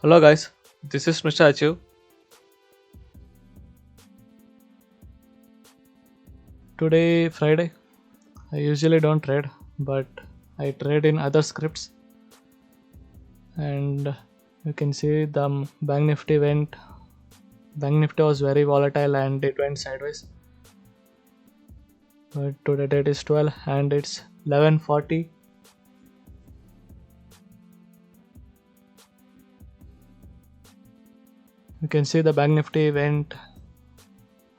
Hello guys, this is Mr. Achiv. Today Friday. I usually don't trade, but I trade in other scripts, and you can see the Bank Nifty went. Bank Nifty was very volatile and it went sideways. But today date is 12 and it's 11:40. You can see the Bank Nifty went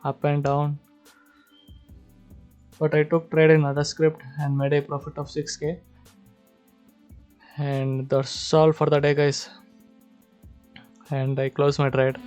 up and down, but I took trade in other script and made a profit of 6k, and that's all for the day guys, and I close my trade.